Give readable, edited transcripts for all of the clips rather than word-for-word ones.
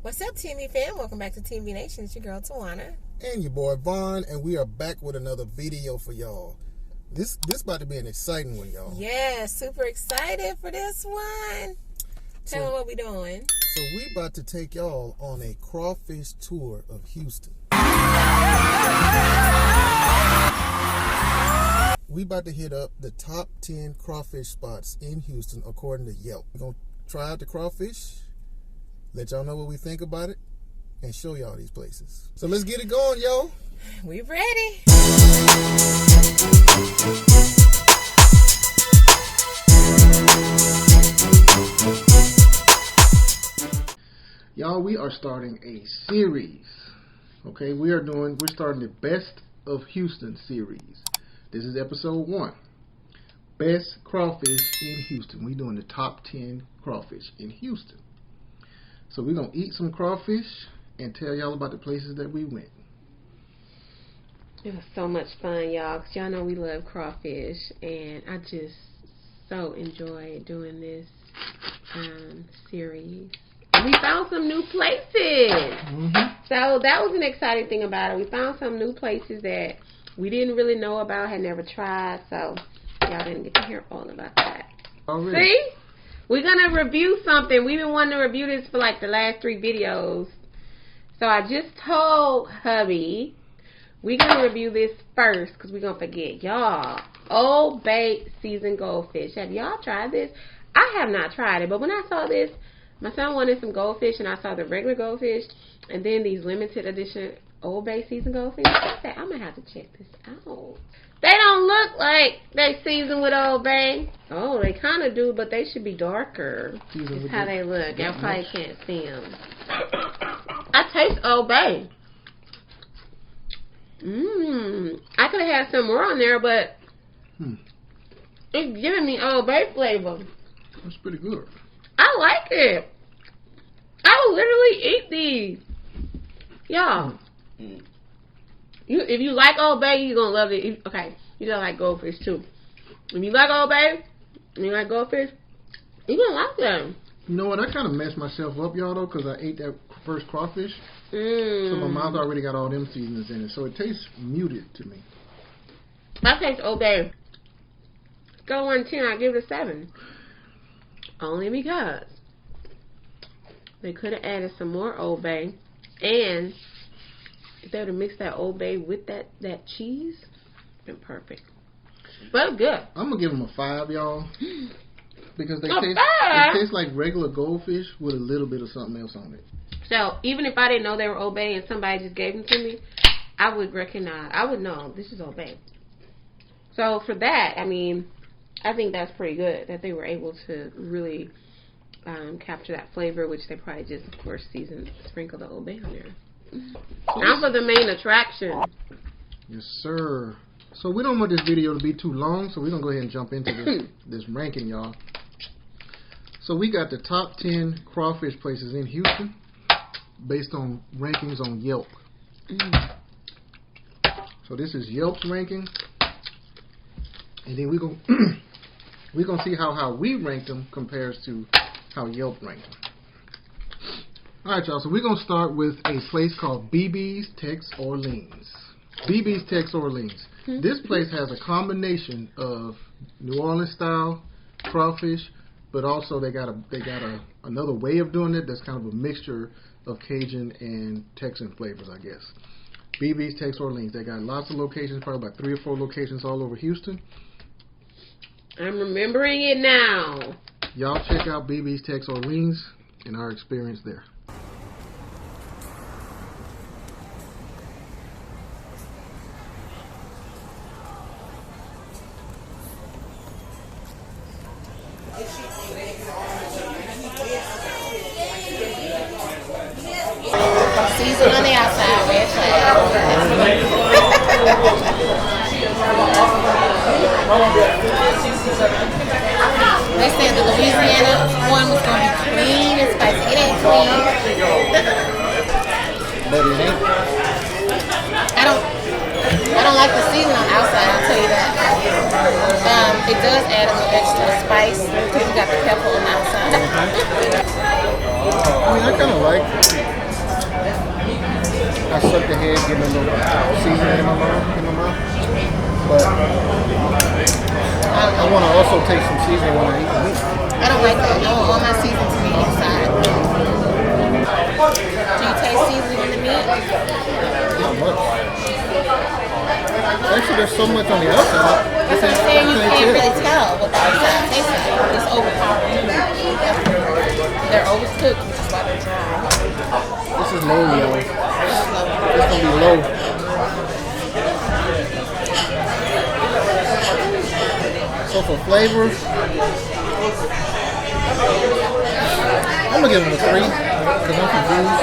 What's up, T&V fam? Welcome back to T&V Nation. It's your girl, Taiwana. And your boy, Vaughn. And we are back with another video for y'all. This about to be an exciting one, y'all. Yeah, super excited for this one. Tell them what we doing. So we about to take y'all on a crawfish tour of Houston. We about to hit up the top 10 crawfish spots in Houston according to Yelp. We're going to try out the crawfish, let y'all know what we think about it, and show y'all these places. So let's get it going, yo. We ready. Y'all, we are starting a series. Okay, we're starting the Best of Houston series. This is episode 1. Best crawfish in Houston. We're doing the top 10 crawfish in Houston. So we're going to eat some crawfish and tell y'all about the places that we went. It was so much fun, y'all, because y'all know we love crawfish, and I just so enjoyed doing this series. We found some new places. So that was an exciting thing about it. We found some new places that we didn't really know about, had never tried, so y'all didn't get to hear all about that. Already. See? We're going to review something. We've been wanting to review this for like the last 3 videos. So I just told hubby we're going to review this first because we're going to forget. Y'all, Old Bay seasoned goldfish. Have y'all tried this? I have not tried it, but when I saw this, my son wanted some goldfish, and I saw the regular goldfish and then these limited edition Old Bay seasoned goldfish. I said, I'm going to have to check this out. They don't look like they seasoned with Old Bay. Oh, they kind of do, but they should be darker. That's how they look. Y'all probably can't see them. I taste Old Bay. I could have had some more on there, but it's giving me Old Bay flavor. That's pretty good. I like it. I will literally eat these. Y'all. If you like Old Bay, you're going to love it. Okay, you don't like goldfish too. If you like Old Bay, and you like goldfish, you're going to like them. You know what? I kind of messed myself up, y'all, though, because I ate that first crawfish. So my mouth already got all them seasonings in it. So it tastes muted to me. I taste Old Bay. Go 1 to 10, I give it a 7. Only because they could have added some more Old Bay, and if they would have mixed that Old Bay with that cheese, been perfect. But good. I'm gonna give them a 5, y'all, because they taste like regular goldfish with a little bit of something else on it. So even if I didn't know they were Old Bay and somebody just gave them to me, I would recognize. I would know this is Old Bay. So for that, I mean, I think that's pretty good that they were able to really capture that flavor, which they probably just, of course, sprinkle the Old Bay on there. Now for the main attraction. Yes, sir. So we don't want this video to be too long, so we're going to go ahead and jump into this ranking, y'all. So we got the top 10 crawfish places in Houston based on rankings on Yelp. So this is Yelp's ranking. And then we're going to see how we ranked them compares to how Yelp ranked them. Alright, y'all, so we're going to start with a place called BB's Tex-Orleans. BB's Tex-Orleans. This place has a combination of New Orleans style crawfish, but also they got another way of doing it that's kind of a mixture of Cajun and Texan flavors, I guess. BB's Tex-Orleans. They got lots of locations, probably about 3 or 4 locations all over Houston. I'm remembering it now. Y'all check out BB's Tex-Orleans and our experience there. Season on the outside, red flag. They said the Louisiana one was going to be clean and spicy. It ain't clean. But it ain't. I don't like the season on the outside, I'll tell you that. It does add a little extra spice because you got the pepper on the outside. I mean, I kind of like it. I suck the head, get a little seasoning in my mouth. But I want to also take some seasoning when I eat the meat. I don't like that. I want all my seasoning to be inside. Do you taste seasoning in the meat? Not much. Actually, there's so much on the outside. That's what I'm saying. You can't really tell what the inside tastes like. It's overpowering. They're overcooked, which is why they're dry. This is low, y'all. It's gonna be low. So for flavors, I'm gonna give them a 3 because I'm confused.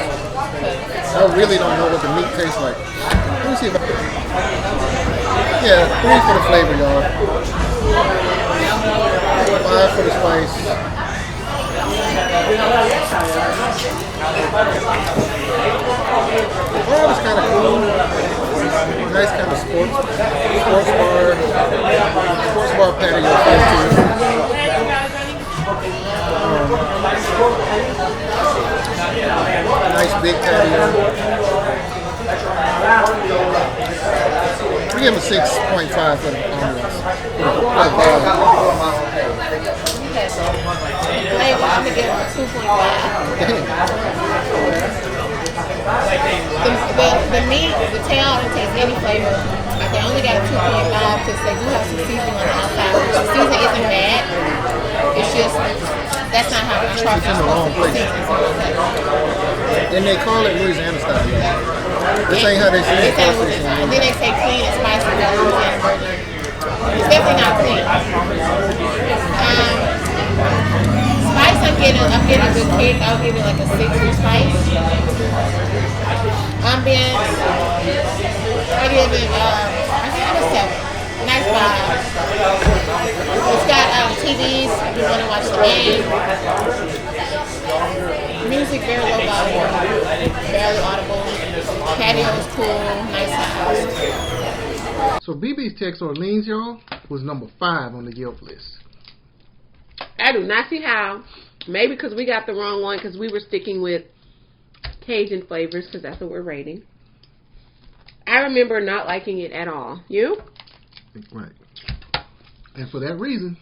I really don't know what the meat tastes like. Let me see if I can. Yeah, 3 for the flavor, y'all. 5 for the spice. The bar is kind of cool. Nice kind of sports bar patio feel to it. Nice big patio. We give him a 6.5 for the ambiance. Flavor, I'm gonna give them a 2.5. The meat, the tail, I don't taste any flavor. They only got a 2.5 because they do have some seasoning on the outside. The seasoning isn't bad. It's just, that's not how the crawfish is supposed to be seasoned. And they call it Louisiana style. This ain't how they season crawfish. And then they say clean and spicy with Louisiana version. It's definitely not clean. Spice, I'm getting a good kick. I'll give it like a 6 for spice. Ambience, I give it a 7. Nice vibe. It's got TVs if you want to watch the game. Music very low volume, barely audible. Patio is cool, nice house. So BB's Tex-Orleans, y'all, was number 5 on the Yelp list. I do not see how. Maybe because we got the wrong one because we were sticking with Cajun flavors because that's what we're rating. I remember not liking it at all. You? Right. And for that reason,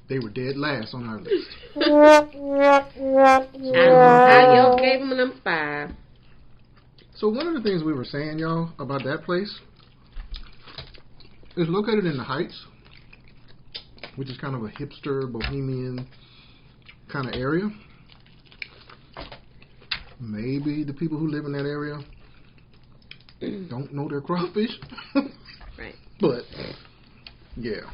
they were dead last on our list. I don't know how Yelp gave them a number 5. So one of the things we were saying, y'all, about that place is located in the Heights, which is kind of a hipster, bohemian kind of area. Maybe the people who live in that area don't know their crawfish. Right. But, yeah,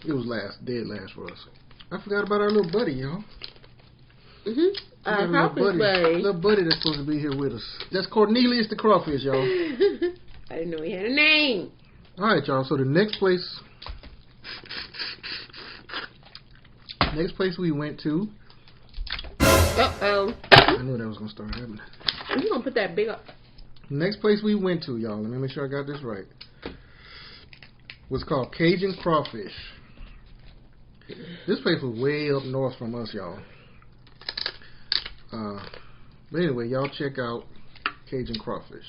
it was dead last for us. I forgot about our little buddy, y'all. Crawfish buddy. Little buddy that's supposed to be here with us. That's Cornelius the Crawfish, y'all. I didn't know he had a name. Alright, y'all, so the next place we went to. Uh-oh. I knew that was going to start happening. I'm going to put that big up. Next place we went to, y'all, let me make sure I got this right, was called Cajun Crawfish. This place was way up north from us, y'all. But anyway, y'all check out Cajun Crawfish.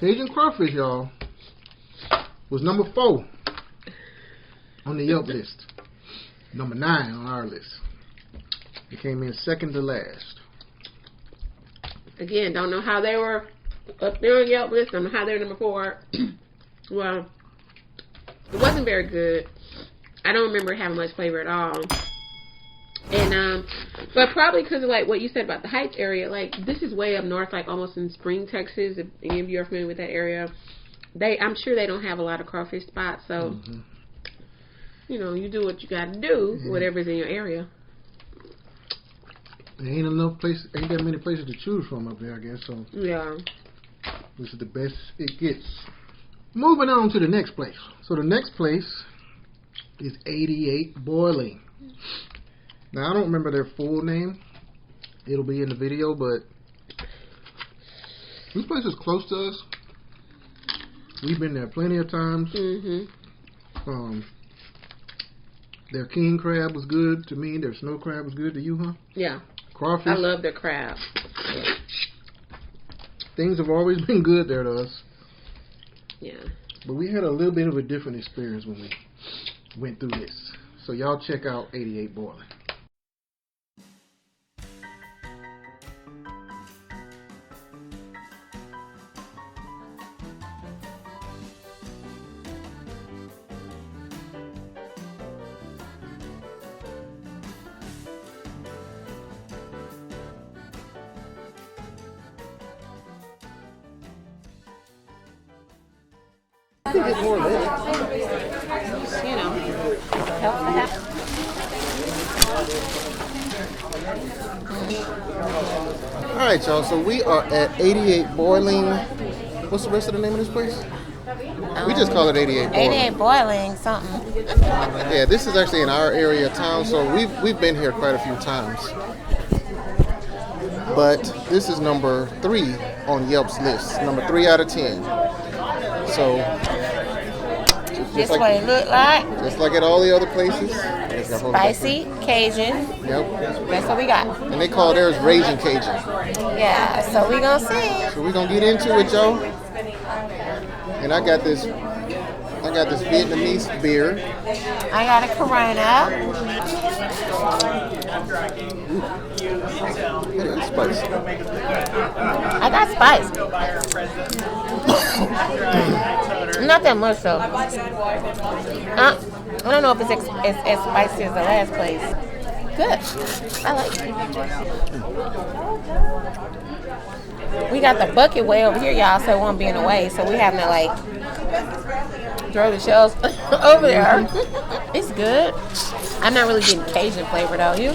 Cajun Crawfish, y'all, was number 4 on the Yelp list. Number 9 on our list. It came in second to last. Again, don't know how they were up there on the Yelp list. Don't know how they're number 4. Well, it wasn't very good. I don't remember having much flavor at all. And but probably because of like what you said about the Heights area, like this is way up north, like almost in Spring, Texas. If any of you are familiar with that area, I'm sure they don't have a lot of crawfish spots. So you know, you do what you got to do, whatever's in your area. There ain't that many places to choose from up there, I guess. So Yeah. this is the best it gets. Moving on to the next place. So the next place is 88 Boiling. Now I don't remember their full name. It'll be in the video, but this place is close to us. We've been there plenty of times. Their king crab was good to me. Their snow crab was good to you, huh? Yeah. Crawfish. I love the crab. Things have always been good there to us. Yeah. But we had a little bit of a different experience when we went through this. So y'all check out 88 Boiling. You know, help that. Alright, y'all, so we are at 88 Boiling. What's the rest of the name of this place? We just call it 88 Boiling. 88 Boiling something. Yeah, this is actually in our area of town, so we've been here quite a few times. But this is number 3 on Yelp's list. Number 3 out of 10. So This what it look like. just like at all the other places. Spicy Cajun. Yep. That's what we got. And they call theirs Raging Cajun. Yeah, so we gonna see. So we're gonna get into it, y'all. And I got this Vietnamese beer. I got a Corona. It's spicy. I got spice. Not that much though. I don't know if it's as spicy as the last place. Good. I like it. We got the bucket way over here, y'all, so it won't be in the way. So we having to like throw the shells over there. It's good. I'm not really getting Cajun flavor though. You?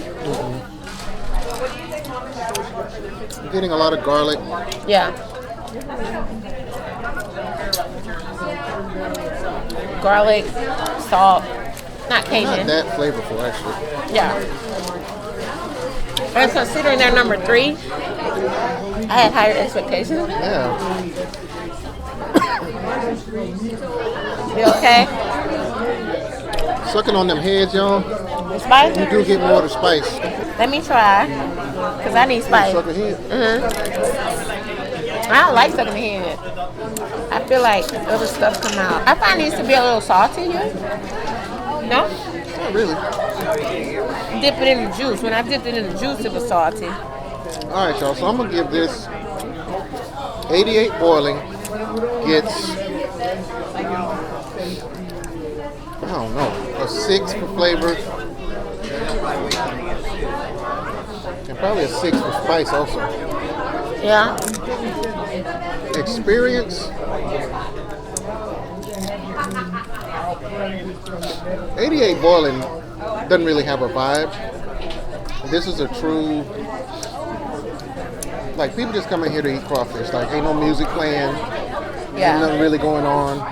I'm getting a lot of garlic. Yeah. Garlic, salt, not Cajun. Not that flavorful, actually. Yeah. And considering they're number 3, I had higher expectations. Yeah. You okay? Sucking on them heads, y'all. You spicy? You do get more of the spice. Let me try, because I need spice. Suck a head. I don't like sucking the head. I feel like other stuff come out. I find these to be a little salty here. No? Not really. Dip it in the juice. When I dipped it in the juice, it was salty. Alright, y'all. So I'm going to give this 88 Boiling gets, I don't know, a 6 for flavor. And probably a 6 for spice also. Yeah. Experience. 88 Boiling doesn't really have a vibe. This is a true, like, people just come in here to eat crawfish. Like, ain't no music playing. Yeah. Ain't nothing really going on.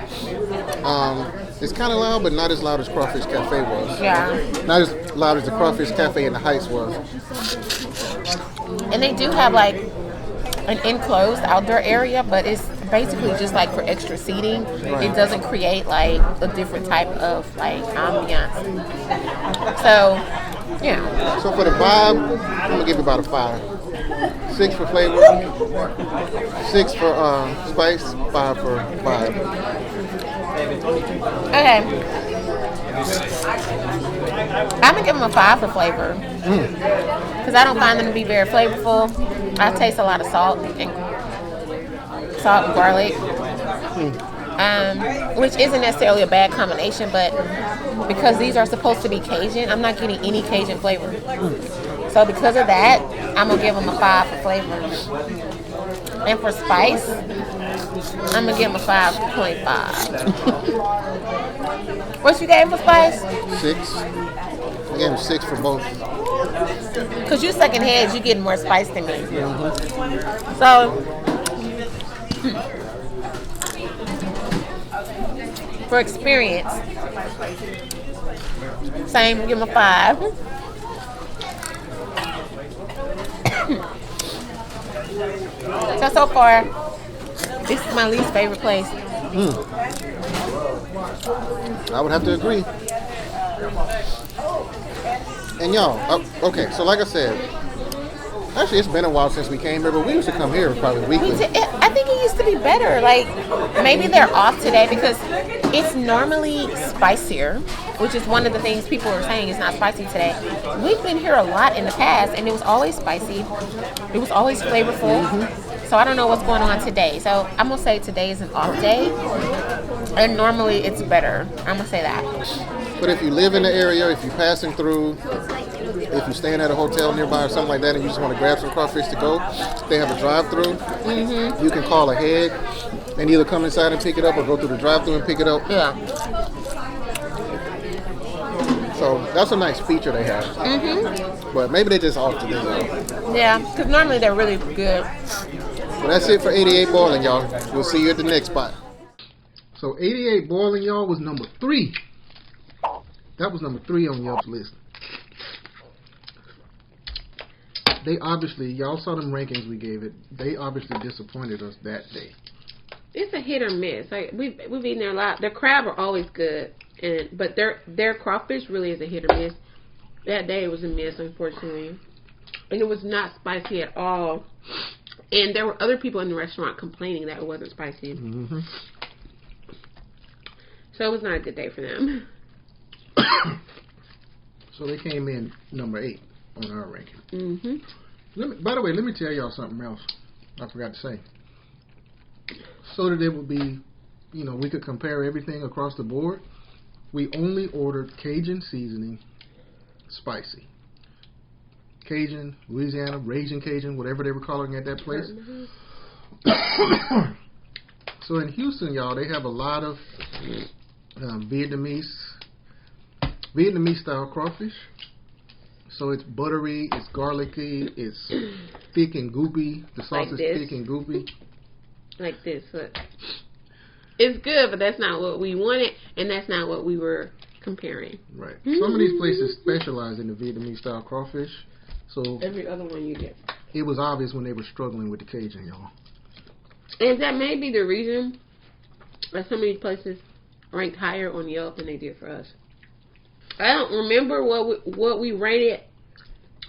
It's kind of loud, but not as loud as Crawfish Cafe was. Yeah. Not as loud as the Crawfish Cafe in the Heights was. And they do have like an enclosed outdoor area, but it's basically just like for extra seating. Right. It doesn't create like a different type of like ambiance. So, yeah. So for the vibe, I'm gonna give it about a 5. 6 for flavor, 6 for spice, 5 for vibe. Okay. I'm gonna give them a 5 for flavor. Because I don't find them to be very flavorful. I taste a lot of salt and garlic. Which isn't necessarily a bad combination, but because these are supposed to be Cajun, I'm not getting any Cajun flavor. So because of that, I'm gonna give them a 5 for flavor. And for spice, I'm gonna give them a 5.5. What you gave for spice? 6. I gave him 6 for both. Because you second heads, you getting more spice than me. So, for experience, same, give him a 5. So far, this is my least favorite place. I would have to agree. And y'all, okay, so like I said, actually it's been a while since we came here, but we used to come here probably weekly. I think it used to be better. Like, maybe they're off today because it's normally spicier, which is one of the things people are saying is not spicy today. We've been here a lot in the past, and it was always spicy. It was always flavorful. So I don't know what's going on today. So I'm going to say today is an off day, and normally it's better. I'm going to say that. But if you live in the area, if you're passing through, if you're staying at a hotel nearby or something like that and you just want to grab some crawfish to go, they have a drive-through. You can call ahead and either come inside and pick it up or go through the drive-through and pick it up. Yeah. So that's a nice feature they have. But maybe they just off today, though. Yeah, because normally they're really good. So that's it for 88 boiling, y'all. We'll see you at the next spot. So 88 boiling, y'all, was number 3. That was number 3 on Yelp's list. They obviously, y'all saw them rankings we gave it. They obviously disappointed us that day. It's a hit or miss. Like we've eaten there a lot. Their crab are always good, but their crawfish really is a hit or miss. That day it was a miss, unfortunately, and it was not spicy at all. And there were other people in the restaurant complaining that it wasn't spicy. So it was not a good day for them. So they came in number 8 on our ranking. By the way, let me tell y'all something else I forgot to say. So that it would be, we could compare everything across the board. We only ordered Cajun seasoning, spicy. Cajun, Louisiana, Raging Cajun, whatever they were calling it at that place. So in Houston, y'all, they have a lot of Vietnamese style crawfish. So it's buttery, it's garlicky, it's thick and goopy. The sauce Like is this. thick and goopy. Like this. Look. It's good, but that's not what we wanted, and that's not what we were comparing. Right. Some of these places specialize in the Vietnamese style crawfish. So Every other one you get. it was obvious when they were struggling with the Cajun, y'all. And that may be the reason that some of these places ranked higher on Yelp than they did for us. I don't remember what we rated,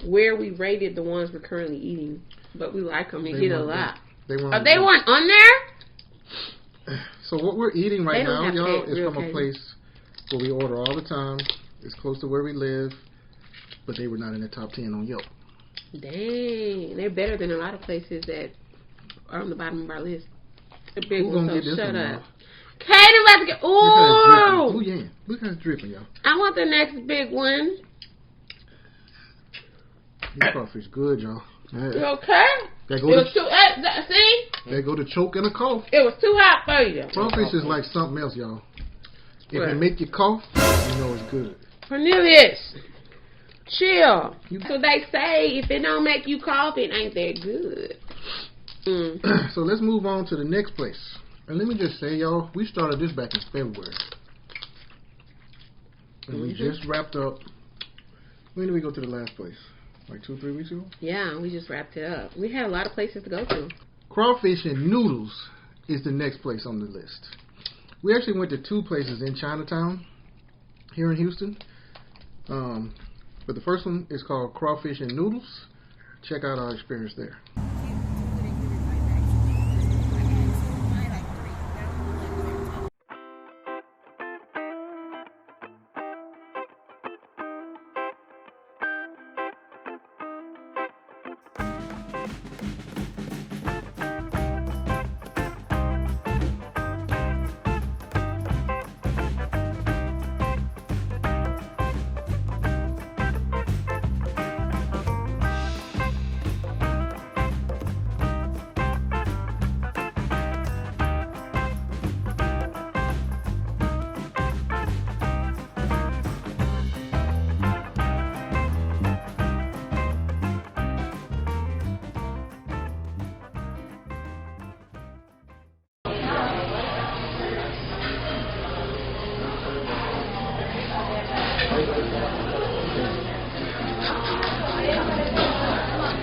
where we rated the ones we're currently eating, but we like them. They get a lot. They weren't. Oh, they weren't on there? So what we're eating right They don't now, have y'all, is real from a Cajun. place where we order all the time. It's close to where we live, but they were not in the top 10 on Yelp. Dang, they're better than a lot of places that are on the bottom of our list. The big Who's ones, gonna so get this shut one, up. y'all? Katie about to get. Look how it's dripping. Ooh! Ooh, yeah. Look how it's dripping, y'all. I want the next big one. This crawfish good, y'all. You Yeah. okay? They It go was to, too. See, they go to choke and a cough. it was too hot for you. Crawfish is like something else, y'all. If What? it make you cough, you know it's good. Cornelius, chill. You- So they say if it don't make you cough, it ain't that good. So let's move on to the next place. And let me just say, y'all, we started this back in February. And we just wrapped up. When did we go to the last place? Like 2-3 weeks ago? Yeah, we just wrapped it up. We had a lot of places to go to. Crawfish and Noodles is the next place on the list. We actually went to 2 places in Chinatown here in Houston. But the first one is called Crawfish and Noodles. Check out our experience there.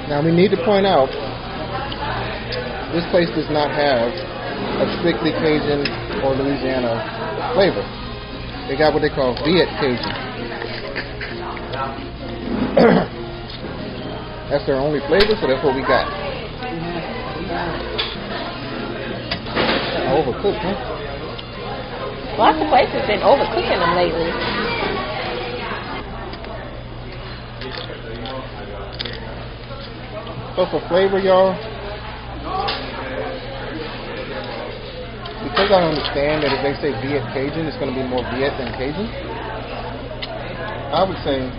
Now we need to point out, this place does not have a strictly Cajun or Louisiana flavor. They got what they call Viet Cajun. That's their only flavor, so that's what we got. Overcooked, huh? Lots of places been overcooking them lately. So for flavor, y'all, because I understand that if they say Viet Cajun, it's going to be more Viet than Cajun, I would say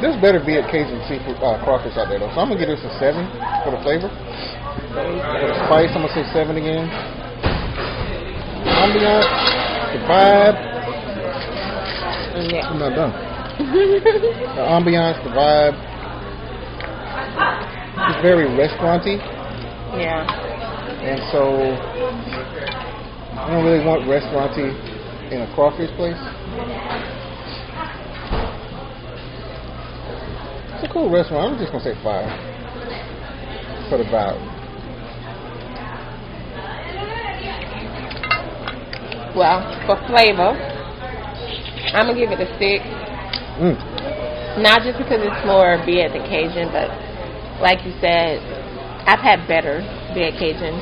there's better Viet Cajun seafood crawfish out there, though. So I'm going to give this a 7 for the flavor. For the spice, I'm going to say 7 again. Ambiance, the vibe. Yeah. I'm not done. The ambiance, the vibe. It's very restaurant-y. Yeah. And so I don't really want restaurant-y in a crawfish place. It's a cool restaurant. I'm just going to say 5 for the vibe. Well, for flavor, I'm going to give it a 6. Not just because it's more Viet than Cajun, but like you said, I've had better Viet Cajun.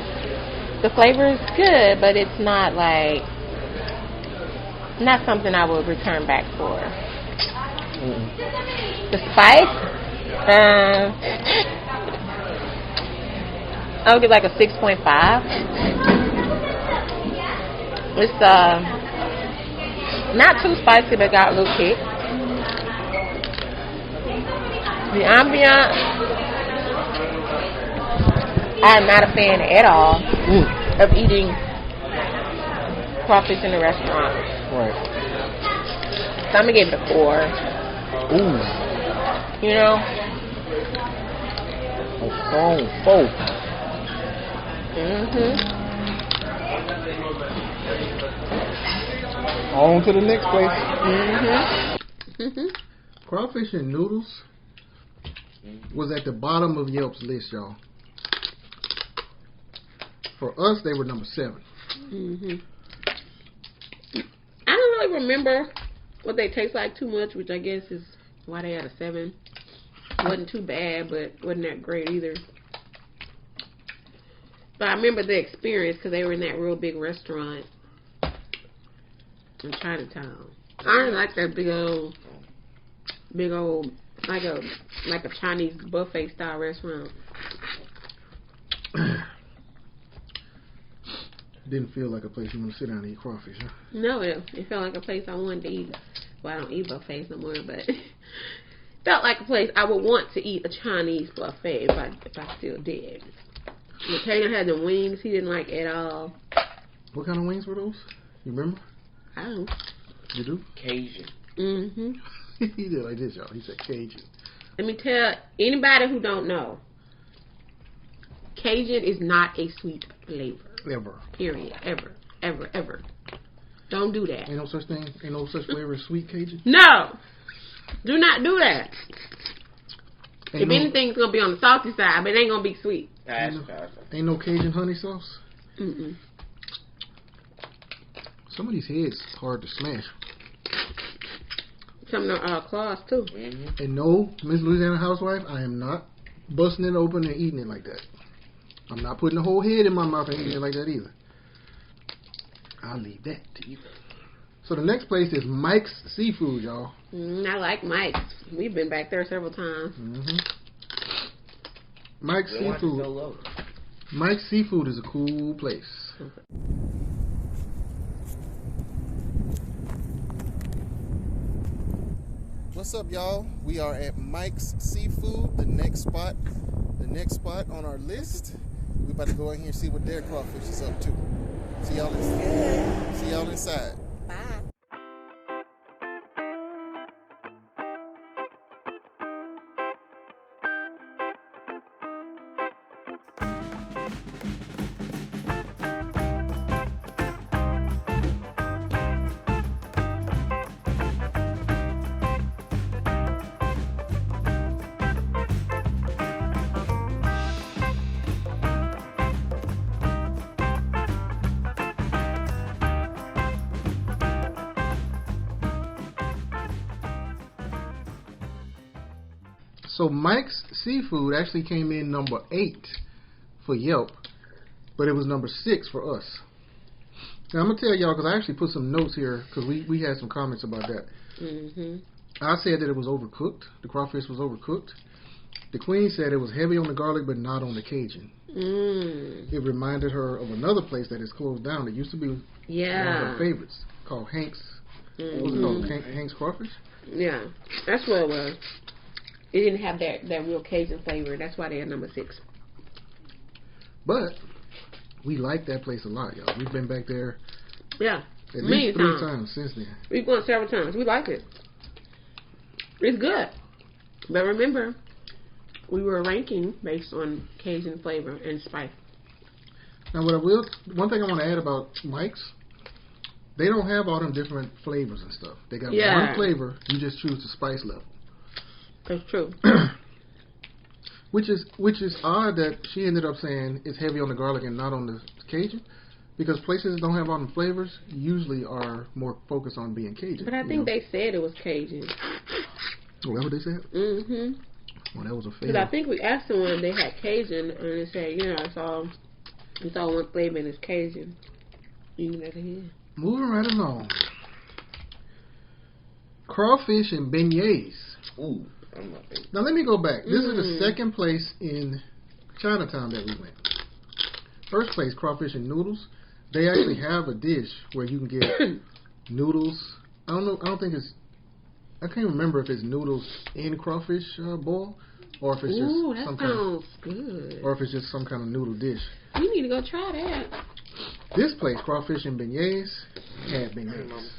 The flavor is good, but it's not not something I would return back for. The spice, I would give like a 6.5. It's not too spicy, but got a little kick. The ambiance, I'm not a fan at all of eating crawfish in a restaurant. Right. So I'm gonna give it a 4. Ooh. You know? A strong 4. On to the next place. Crawfish and Noodles was at the bottom of Yelp's list, y'all. For us, they were number 7. I don't really remember what they taste like too much, which I guess is why they had a 7. Wasn't too bad, but wasn't that great either. But I remember the experience because they were in that real big restaurant in Chinatown. I really like that big old, like a Chinese buffet style restaurant. Didn't feel like a place you want to sit down and eat crawfish, huh? No, it felt like a place I wanted to eat. Well, I don't eat buffets no more, but it felt like a place I would want to eat a Chinese buffet if I still did. Taylor had the wings he didn't like at all. What kind of wings were those? You remember? I don't. You do? Cajun. He did like this, y'all. He said Cajun. Let me tell anybody who don't know, Cajun is not a sweet flavor. Ever. Period. Ever. Don't do that. Ain't no such thing. Ain't no such flavor as sweet Cajun. No. Do not do that. Ain't if anything's gonna be on the salty side, but it ain't gonna be sweet. Ain't no Cajun honey sauce. Some of these heads is hard to smash. Some of the claws too. And no, Miss Louisiana Housewife, I am not busting it open and eating it like that. I'm not putting the whole head in my mouth and eating it like that either. I'll leave that to you. So the next place is Mike's Seafood, y'all. I like Mike's. We've been back there several times. Mike's Seafood. Mike's Seafood is a cool place. What's up, y'all? We are at Mike's Seafood, the next spot on our list. We about to go in here and see what their crawfish is up to. See y'all inside. Bye. So Mike's Seafood actually came in number 8 for Yelp, but it was number 6 for us. Now I'm gonna tell y'all, because I actually put some notes here, because we had some comments about that. I said that it was overcooked. The crawfish was overcooked. The Queen said it was heavy on the garlic, but not on the Cajun. It reminded her of another place that is closed down. It used to be one of her favorites, called Hank's. What was it called? Hank's Crawfish? Yeah, that's what it was. It didn't have that real Cajun flavor. That's why they had number 6. But we like that place a lot, y'all. We've been back there at least 3 times since then. We've gone several times. We like it. It's good. But remember, we were ranking based on Cajun flavor and spice. Now, one thing I want to add about Mike's, they don't have all them different flavors and stuff. They got one flavor. You just choose the spice level. That's true. Which is odd that she ended up saying it's heavy on the garlic and not on the Cajun, because places that don't have all the flavors usually are more focused on being Cajun. But I think they said it was Cajun. Oh, that's what they said? Mm-hmm. Well, that was a fail. Because I think we asked them when they had Cajun, and they said, it's all one flavor and it's Cajun. Moving right along. Crawfish and beignets. Ooh. Now let me go back. This is the second place in Chinatown that we went. First place, Crawfish and Noodles. They actually have a dish where you can get noodles. I can't remember if it's noodles in crawfish boil, or if it's just some kind of good. or if it's just some kind of noodle dish. You need to go try that. This place, Crawfish and Beignets, had beignets.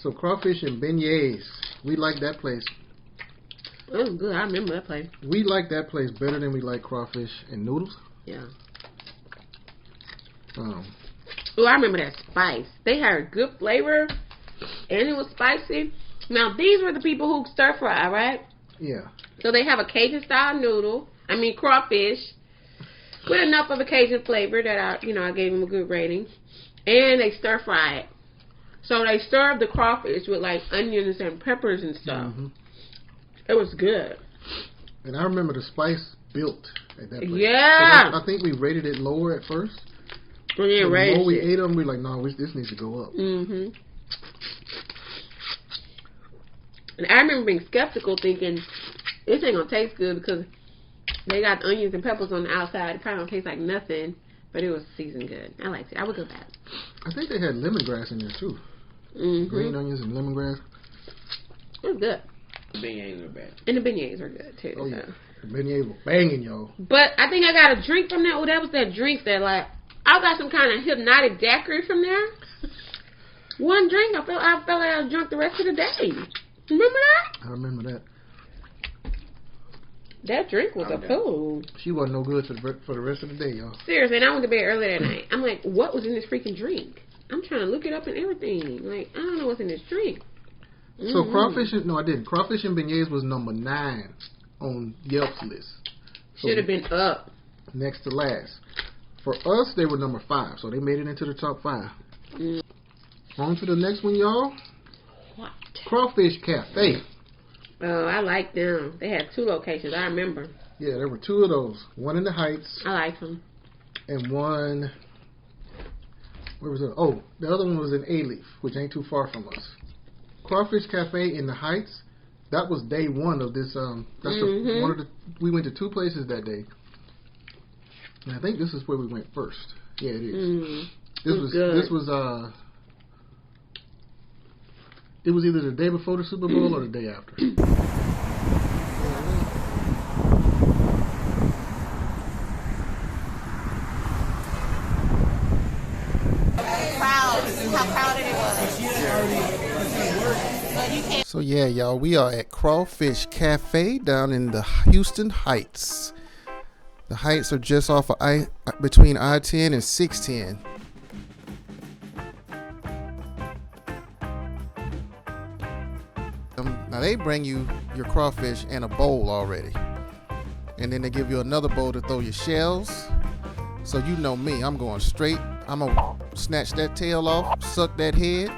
So Crawfish and Beignets, we like that place. It was good. I remember that place. We like that place better than we like Crawfish and Noodles. Yeah. Oh, I remember that spice. They had a good flavor, and it was spicy. Now, these were the people who stir fry, right? Yeah. So they have a Cajun-style crawfish, with enough of a Cajun flavor that I gave them a good rating. And they stir fry it. So they served the crawfish with like onions and peppers and stuff. Mm-hmm. It was good. And I remember the spice built at that place. Yeah. So I think we rated it lower at first. Well, yeah, the more we ate them, we were like, no, this needs to go up. Mm-hmm. And I remember being skeptical, thinking this ain't gonna taste good because they got onions and peppers on the outside. It probably don't taste like nothing, but it was seasoned good. I liked it. I would go back. I think they had lemongrass in there too. Mm-hmm. Green onions and lemongrass. It was good. The beignets are bad. And the beignets are good too. Oh yeah, the beignets were banging, y'all. But I think I got a drink from there. Oh, that was that drink that I got some kind of hypnotic daiquiri from there. One drink, I felt like I was drunk the rest of the day. Remember that? I remember that. That drink was a fool. She wasn't no good for the rest of the day, y'all. Seriously, and I went to bed early that night. I'm like, what was in this freaking drink? I'm trying to look it up and everything. Like, I don't know what's in this drink. So Crawfish and Beignets was number 9 on Yelp's list. So should have been up. Next to last. For us, they were number 5, so they made it into the top 5. On to the next one, y'all. What? Crawfish Cafe. Oh, I like them. They had 2 locations. I remember. Yeah, there were 2 of those. One in the Heights. I like them. And one, where was it? Oh, the other one was in Alief, which ain't too far from us. Crawfish Cafe in the Heights. That was day 1 of this. That's one of the. We went to 2 places that day. And I think this is where we went first. Yeah, it is. This was good. This was It was either the day before the Super Bowl or the day after. How crowded it was. So yeah, y'all, we are at Crawfish Cafe down in the Houston Heights. The Heights are just off of between I-10 and 610. Now they bring you your crawfish in a bowl already, and then they give you another bowl to throw your shells. So you know me, I'm going straight. I'm gonna snatch that tail off, suck that head,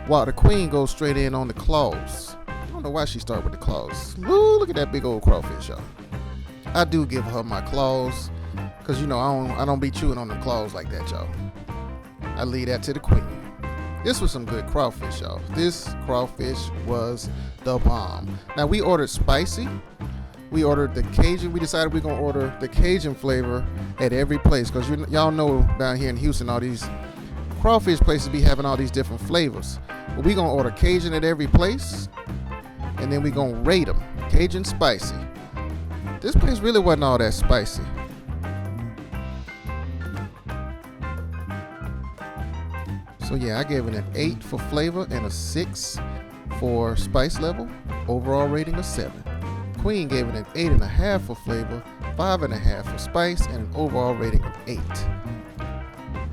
while the queen goes straight in on the claws. I don't know why she started with the claws. Ooh, look at that big old crawfish, y'all. I do give her my claws, cause you know I don't be chewing on the claws like that, y'all. I leave that to the queen. This was some good crawfish, y'all. This crawfish was the bomb. Now we ordered spicy. We ordered the Cajun. We decided we're gonna order the Cajun flavor at every place, cause y'all know down here in Houston all these crawfish places be having all these different flavors. But we gonna order Cajun at every place, and then we gonna rate them Cajun spicy. This place really wasn't all that spicy. So yeah, I gave it an 8 for flavor and a 6 for spice level. Overall rating of 7. Queen gave it an 8.5 for flavor, 5.5 for spice, and an overall rating of 8.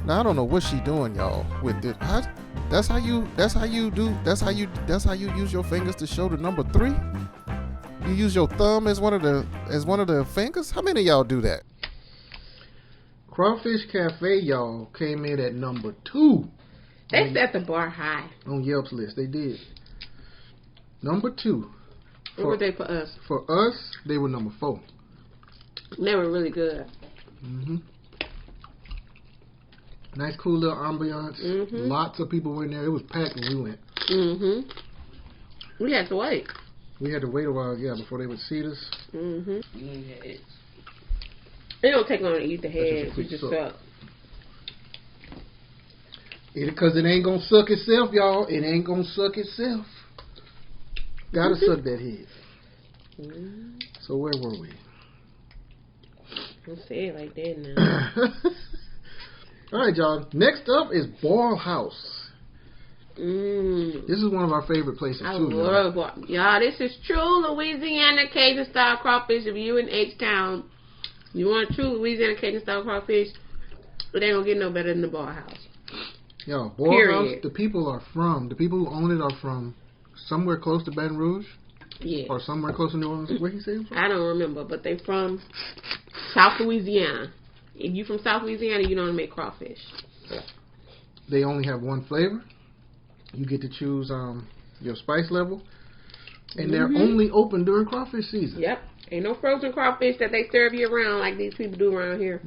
Now I don't know what she doing, y'all, with it. That's how you use your fingers to show the number 3. You use your thumb as one of the fingers. How many of y'all do that? Crawfish Cafe, y'all, came in at number 2. They set the bar high on Yelp's list. They did. Number 2. What were they for us? For us, they were number 4. They were really good. Nice, cool little ambiance. Lots of people were in there. It was packed when we went. We had to wait. We had to wait a while, yeah, before they would seat us. It don't take long to eat the head. You just suck. Because it ain't gonna suck itself, y'all. It ain't gonna suck itself. Gotta suck that head. So where were we? Don't say it like that now. All right, y'all. Next up is Ball House. This is one of our favorite places I too. love y'all. This is true Louisiana Cajun style crawfish. If you in H-Town, you want true Louisiana Cajun style crawfish, it ain't gonna get no better than the Ball House. Yo, Ball House. The people who own it are from somewhere close to Baton Rouge. Yeah. Or somewhere close to New Orleans. Where he say from? I don't remember, but they from South Louisiana. If you from South Louisiana, you know how to make crawfish. They only have one flavor. You get to choose your spice level. And they're only open during crawfish season. Yep. Ain't no frozen crawfish that they serve you around like these people do around here.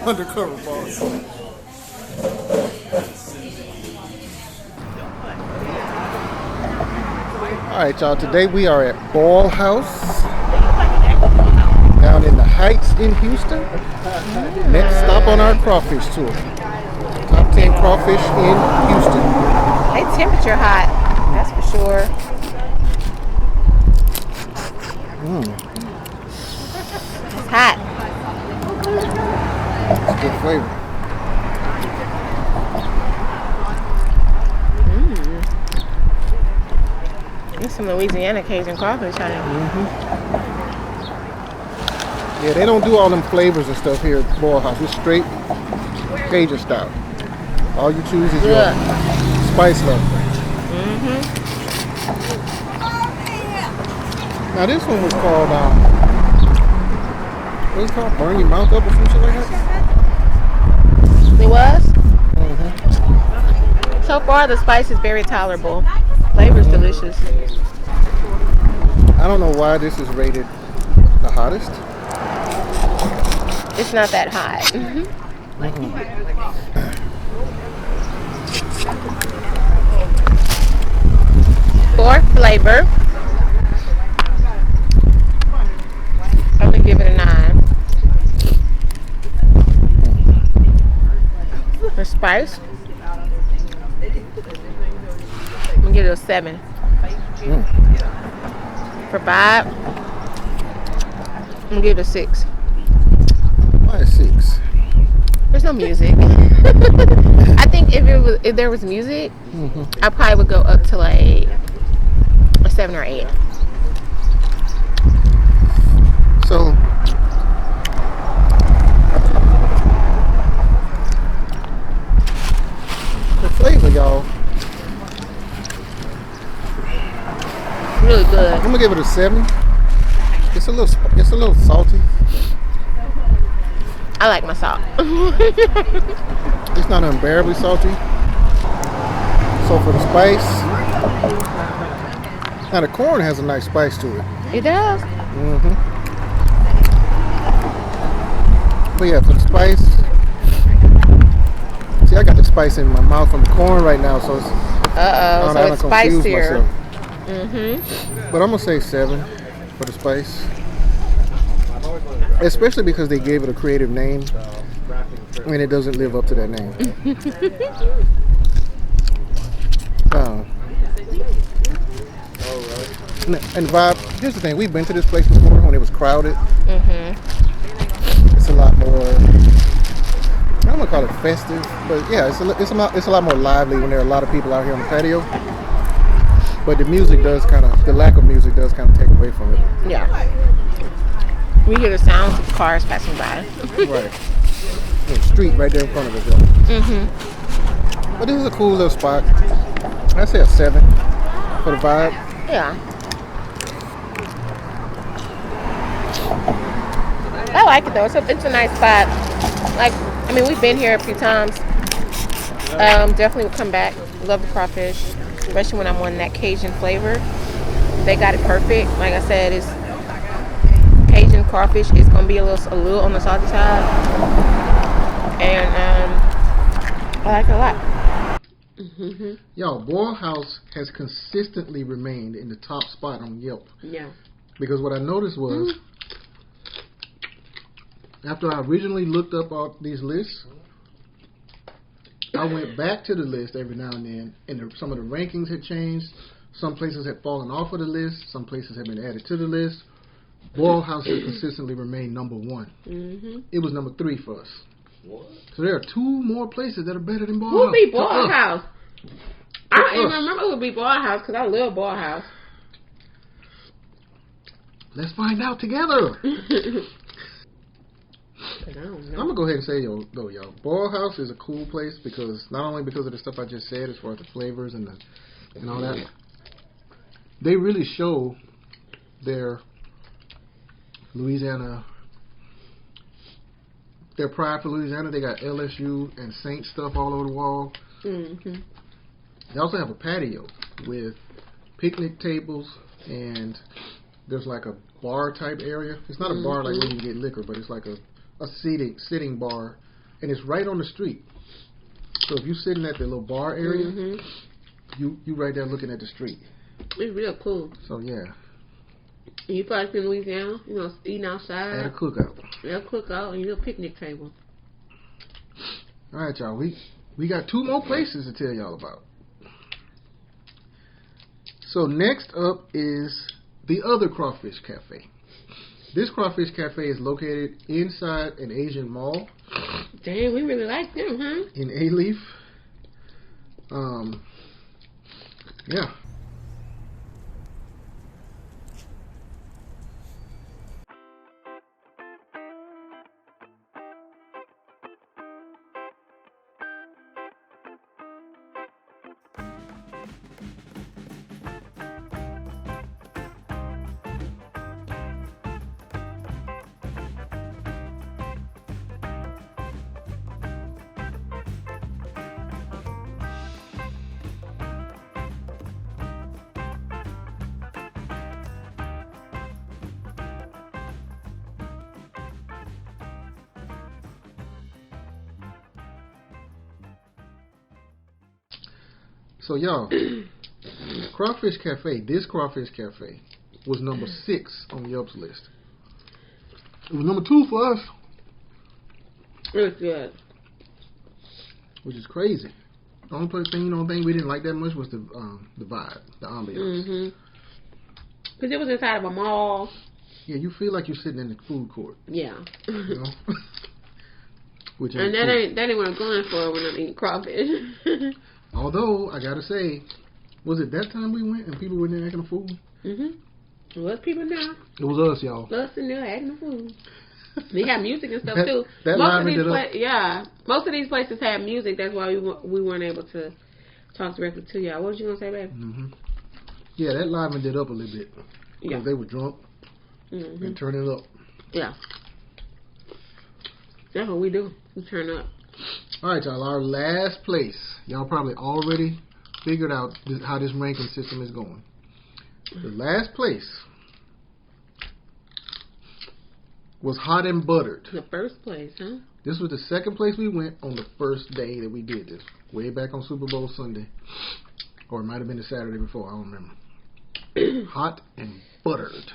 Undercover boss. Alright, y'all. Today we are at Ball House down in the Heights in Houston. Next stop on our crawfish tour. Top 10 crawfish in Houston. They temperature hot, that's for sure. It's hot. It's good flavor. It's some Louisiana Cajun crawfish, honey. Yeah, they don't do all them flavors and stuff here at Ball House. It's straight Cajun style. All you choose is your spice level. Now this one was called, what was it called? Burn your mouth up or some shit like that? It was? Mm-hmm. So far, the spice is very tolerable. Flavor's delicious. I don't know why this is rated the hottest. It's not that hot. For flavor, I'm gonna give it a 9. For spice, I'm gonna give it a 7. For vibe, I'm gonna give it a 6. Why is 6? There's no music. I think if there was music, I probably would go up to like a 7 or 8. So the flavor, y'all, Really good. I'm gonna give it a 7. It's a little salty. I like my salt. It's not unbearably salty. So for the spice, now the corn has a nice spice to it. It does. But yeah, for the spice, see, I got the spice in my mouth from the corn right now, so it's So it's spicier. But I'm gonna say 7 for the spice, especially because they gave it a creative name, and it doesn't live up to that name. And vibe. Here's the thing: we've been to this place before when it was crowded. It's a lot more. I don't want to call it festive, but yeah, it's a lot more lively when there are a lot of people out here on the patio. But the lack of music does kind of take away from it. Yeah. We hear the sounds of cars passing by. Right. Yeah, the street right there in front of us, y'all. But this is a cool little spot. I'd say a 7 for the vibe. Yeah. I like it though. It's a nice spot. Like, I mean, we've been here a few times. Definitely would come back. Love the crawfish, especially when I'm wanting that Cajun flavor. They got it perfect. Like I said, it's Cajun crawfish. It's gonna be a little on the salty side, and I like it a lot. Y'all, Boil House has consistently remained in the top spot on Yelp. Yeah. Because what I noticed was, after I originally looked up all these lists, I went back to the list every now and then, and some of the rankings had changed. Some places had fallen off of the list. Some places had been added to the list. Boil House has consistently remained number 1. It was number 3 for us. What? So there are 2 more places that are better than Boil House. Who beat Boil House? I don't even remember who beat Boil House because I love Boil House. Let's find out together. I don't know. I'm gonna go ahead and say, y'all, Boil House is a cool place because not only because of the stuff I just said as far as the flavors and all that, they really show their Louisiana, their pride for Louisiana. They got LSU and Saint stuff all over the wall. They also have a patio with picnic tables, and there's like a bar type area. It's not a bar like where you get liquor, but it's like a sitting bar, and it's right on the street. So if you're sitting at the little bar area, you right there looking at the street. It's real cool. So yeah. And you probably in Louisiana, eating outside. At a cookout. At a cookout and your picnic table. All right, y'all. We got 2 more places to tell y'all about. So next up is the other Crawfish Cafe. This Crawfish Cafe is located inside an Asian mall. Damn, we really like them, huh? In Alief. Yeah. So y'all, Crawfish Cafe, this Crawfish Cafe was number 6 on Yelp's list. It was number 2 for us. It was good. Which is crazy. The only thing we didn't like that much was the vibe, the ambiance. Because it was inside of a mall. Yeah, you feel like you're sitting in the food court. Yeah. You know? Which and that ain't what I'm going for when I'm eating crawfish. Although, I gotta say, was it that time we went and people were there acting a fool? It was people now. It was us, y'all. Us in there acting a fool. They have music and stuff too. Most of these places have music. That's why we weren't able to talk directly to y'all. What was you gonna say, baby? Yeah, that livened it up a little bit because they were drunk and turning it up. Yeah, that's what we do. We turn up. All right, y'all. Our last place. Y'all probably already figured out how this ranking system is going. The last place was Hot and Buttered. The first place, huh? This was the second place we went on the first day that we did this. Way back on Super Bowl Sunday. Or it might have been the Saturday before. I don't remember. Hot and Buttered.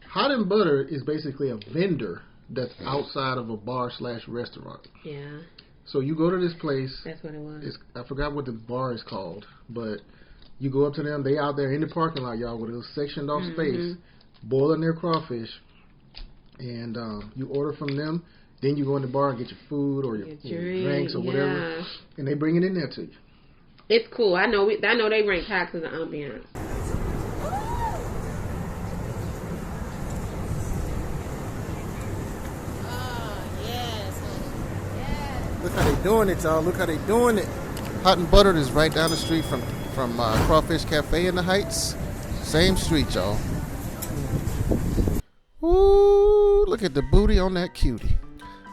Hot and Buttered is basically a vendor that's outside of a bar/restaurant. Yeah. So you go to this place. That's what it was. I forgot what the bar is called. But you go up to them. They out there in the parking lot, y'all, with a sectioned off space. Boiling their crawfish. And you order from them. Then you go in the bar and get your food or your drinks or whatever. And they bring it in there to you. It's cool. I know they rank high because of the ambiance. Look how they doing it, y'all. Look how they doing it. Hot and Buttered is right down the street from Crawfish Cafe in the Heights. Same street, y'all. Ooh, look at the booty on that cutie.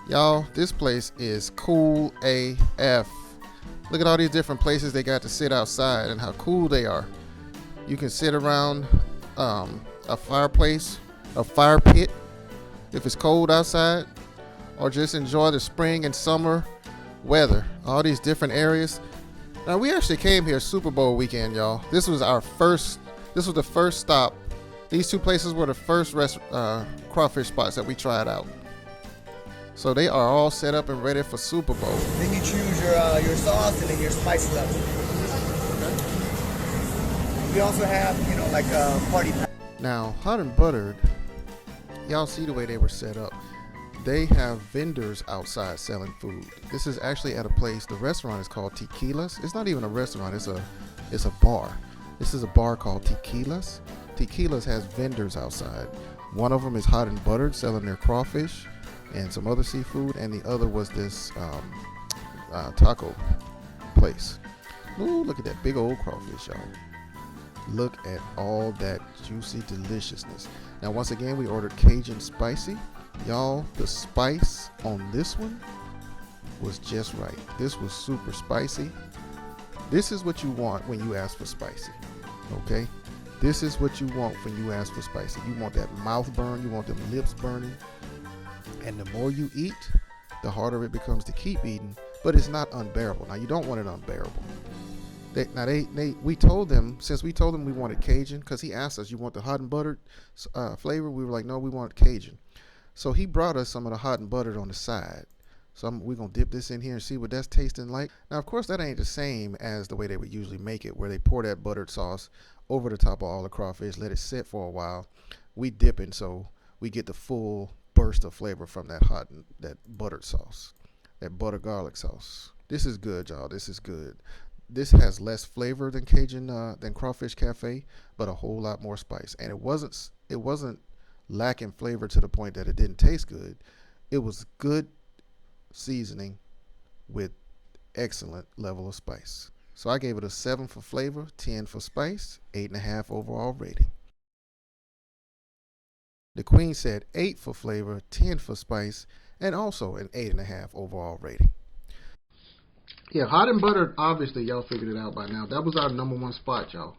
Y'all, this place is cool AF. Look at all these different places they got to sit outside and how cool they are. You can sit around a fireplace, a fire pit, if it's cold outside, or just enjoy the spring and summer weather. All these different areas. Now, we actually came here Super Bowl weekend, y'all. This was the first stop. These two places were the first crawfish spots that we tried out. So they are all set up and ready for Super Bowl. Then you choose your sauce and then your spice level. We also have, like party pack. Now, Hot and Buttered, y'all see the way they were set up. They have vendors outside selling food. This is actually at a place. The restaurant is called Tequilas. It's not even a restaurant. It's a bar. This is a bar called Tequilas. Tequilas has vendors outside. One of them is Hot and Buttered, selling their crawfish and some other seafood, and the other was this taco place. Ooh, look at that big old crawfish, y'all. Look at all that juicy deliciousness. Now, once again, we ordered Cajun spicy. Y'all, the spice on this one was just right. This was super spicy. This is what you want when you ask for spicy, okay? This is what you want when you ask for spicy. You want that mouth burn. You want them lips burning. And the more you eat, the harder it becomes to keep eating. But it's not unbearable. Now, you don't want it unbearable. We told them, since we told them we wanted Cajun, because he asked us, you want the Hot and Buttered flavor? We were like, no, we want Cajun. So he brought us some of the Hot and Buttered on the side. So we're going to dip this in here and see what that's tasting like. Now, of course, that ain't the same as the way they would usually make it, where they pour that buttered sauce over the top of all the crawfish, let it sit for a while. We dip in so we get the full burst of flavor from that that buttered sauce, that butter garlic sauce. This is good, y'all. This is good. This has less flavor than than Crawfish Cafe, but a whole lot more spice. And it wasn't lacking flavor to the point that it didn't taste good. It was good seasoning with excellent level of spice. So I gave it a 7 for flavor, 10 for spice, 8.5 overall rating. The Queen said 8 for flavor, 10 for spice, and also an 8.5 overall rating. Yeah, Hot and Buttered, obviously y'all figured it out by now. That was our number 1 spot, y'all.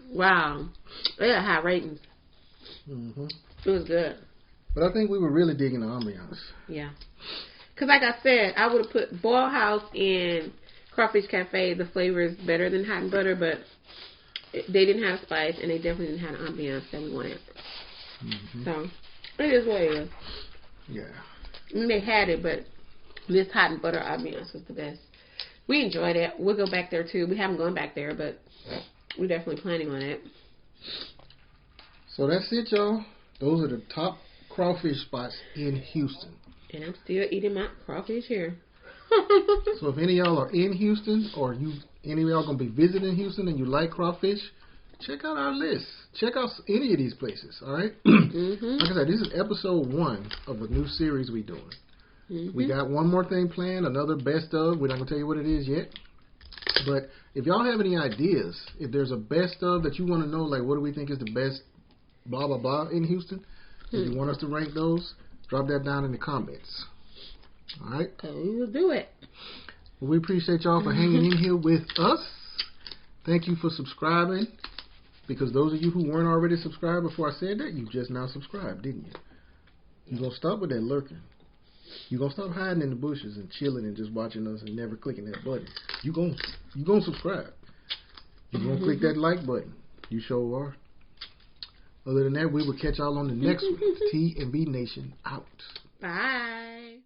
Wow. They had high ratings. It was good. But I think we were really digging the ambiance. Yeah. Because like I said, I would have put Ball House and Crawfish Cafe, the flavor is better than hot and butter, but they didn't have spice, and they definitely didn't have the ambiance that we wanted. So, it is what it is. Yeah. I mean, they had it, but this hot and butter ambiance was the best. We enjoyed it. We'll go back there, too. We haven't gone back there, but we're definitely planning on it. So that's it, y'all. Those are the top crawfish spots in Houston. And I'm still eating my crawfish here. So if any of y'all are in Houston, or any of y'all going to be visiting Houston and you like crawfish, check out our list. Check out any of these places, all right? Like I said, this is episode 1 of a new series we're doing. We got one more thing planned, another best of. We're not going to tell you what it is yet. But if y'all have any ideas, if there's a best of that you want to know, like what do we think is the best blah, blah, blah in Houston, if you want us to rank those, drop that down in the comments. All right? We will do it. Well, we appreciate y'all for hanging in here with us. Thank you for subscribing. Because those of you who weren't already subscribed before I said that, you just now subscribed, didn't you? You're going to stop with that lurking. You're going to stop hiding in the bushes and chilling and just watching us and never clicking that button. You're going to subscribe. You're going to click that like button. You sure are. Other than that, we will catch y'all on the next one. T&V Nation out. Bye.